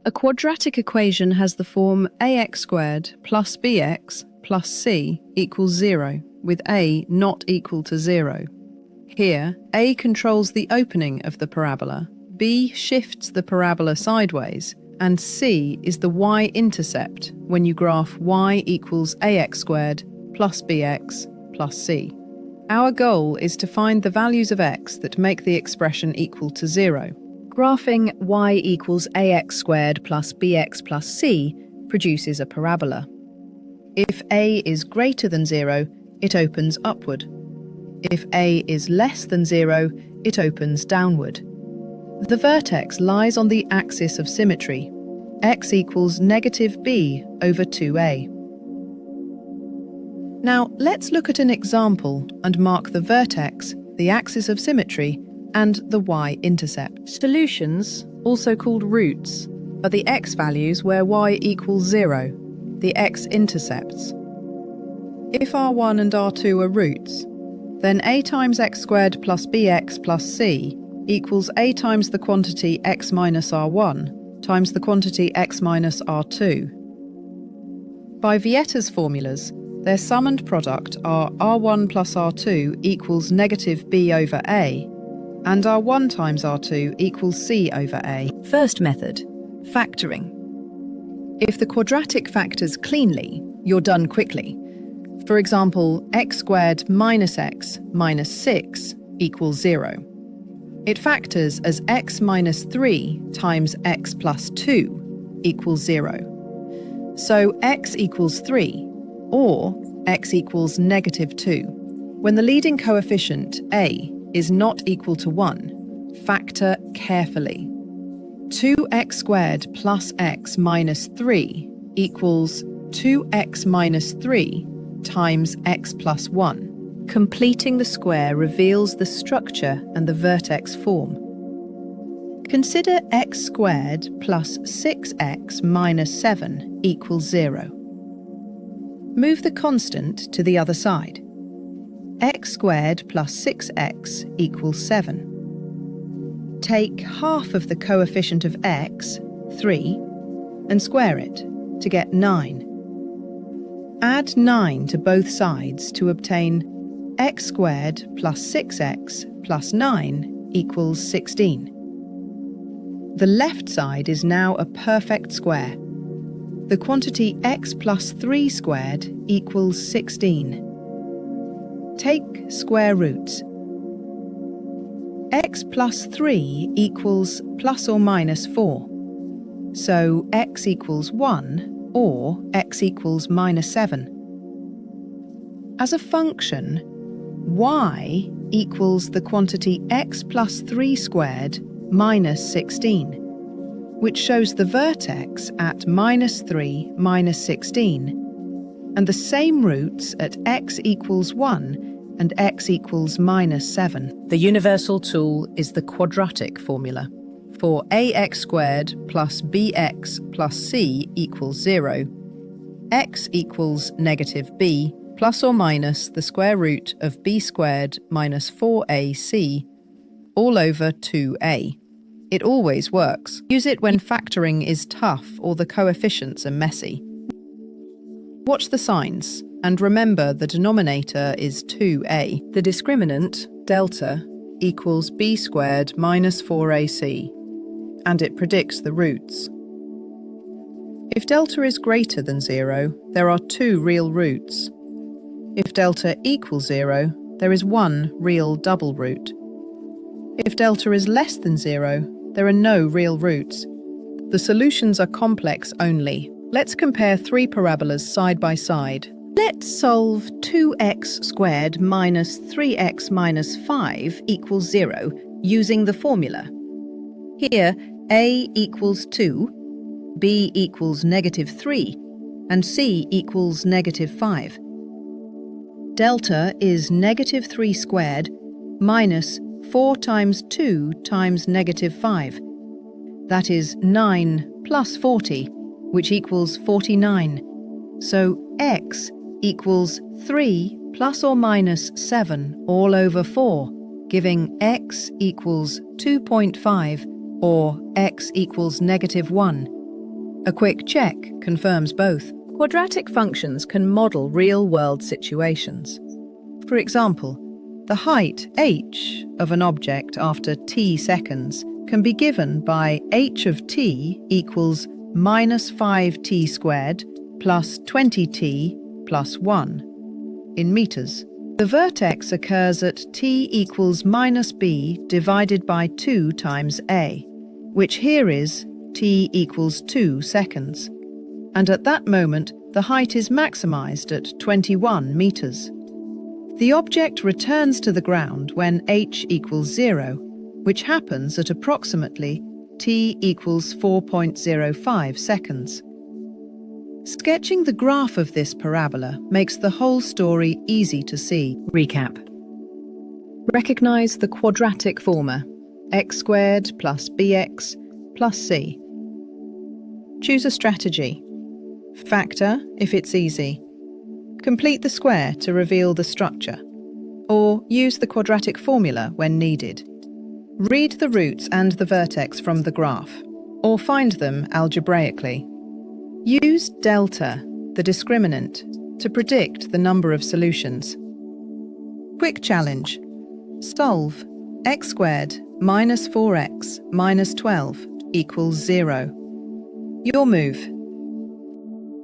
A quadratic equation has the form ax squared plus bx plus c equals 0, with a not equal to 0. Here, a controls the opening of the parabola, b shifts the parabola sideways, and c is the y-intercept when you graph y equals ax squared plus bx plus c. Our goal is to find the values of x that make the expression equal to 0. Graphing y equals ax squared plus bx plus c produces a parabola. If a is greater than 0, it opens upward. If a is less than 0, it opens downward. The vertex lies on the axis of symmetry. X equals negative b over 2a. Now let's look at an example and mark the vertex, the axis of symmetry, and the y-intercept. Solutions, also called roots, are the x values where y equals 0, the x-intercepts. If r1 and r2 are roots, then a times x squared plus bx plus c equals a times the quantity x minus r1 times the quantity x minus r2. By Vietta's formulas, their sum and product are r1 plus r2 equals negative b over a, and r1 times r2 equals c over a. First method, factoring. If the quadratic factors cleanly, you're done quickly. For example, x squared minus x minus 6 equals 0. It factors as x minus 3 times x plus 2 equals 0. So x equals 3, or x equals negative 2. When the leading coefficient, a, is not equal to 1, factor carefully. 2x squared plus x minus 3 equals 2x minus 3 times x plus 1. Completing the square reveals the structure and the vertex form. Consider x squared plus 6x minus 7 equals 0. Move the constant to the other side. X squared plus 6x equals 7. Take half of the coefficient of x, 3, and square it to get 9. Add 9 to both sides to obtain x squared plus 6x plus 9 equals 16. The left side is now a perfect square. The quantity x plus 3 squared equals 16. Take square roots. X plus 3 equals plus or minus 4. So x equals 1 or x equals minus 7. As a function, y equals the quantity x plus 3 squared minus 16, which shows the vertex at minus 3 minus 16, and the same roots at x equals 1 and x equals minus 7. The universal tool is the quadratic formula. For ax squared plus bx plus c equals 0, x equals negative b plus or minus the square root of b squared minus 4ac all over 2a. It always works. Use it when factoring is tough or the coefficients are messy. Watch the signs, and remember the denominator is 2a. The discriminant, delta, equals b squared minus 4ac, and it predicts the roots. If delta is greater than 0, there are 2 real roots. If delta equals 0, there is 1 real double root. If delta is less than 0, there are no real roots. The solutions are complex only. Let's compare 3 parabolas side by side. Let's solve 2x squared minus 3x minus 5 equals 0 using the formula. Here, a equals 2, b equals negative 3, and c equals negative 5. Delta is negative 3 squared minus 4 times 2 times negative 5. That is 9 plus 40, which equals 49. So x equals 3 plus or minus 7 all over 4, giving x equals 2.5 or x equals negative 1. A quick check confirms both. Quadratic functions can model real-world situations. For example, the height h of an object after t seconds can be given by h of t equals minus 5t squared plus 20t plus 1 in meters. The vertex occurs at t equals minus b divided by 2 times a, which here is t equals 2 seconds. And at that moment, the height is maximized at 21 meters. The object returns to the ground when h equals 0, which happens at approximately t equals 4.05 seconds. Sketching the graph of this parabola makes the whole story easy to see. Recap. Recognize the quadratic formula, x squared plus bx plus c. Choose a strategy. Factor if it's easy. Complete the square to reveal the structure, or use the quadratic formula when needed. Read the roots and the vertex from the graph, or find them algebraically. Use delta, the discriminant, to predict the number of solutions. Quick challenge. Solve x squared minus 4x minus 12 equals 0. Your move.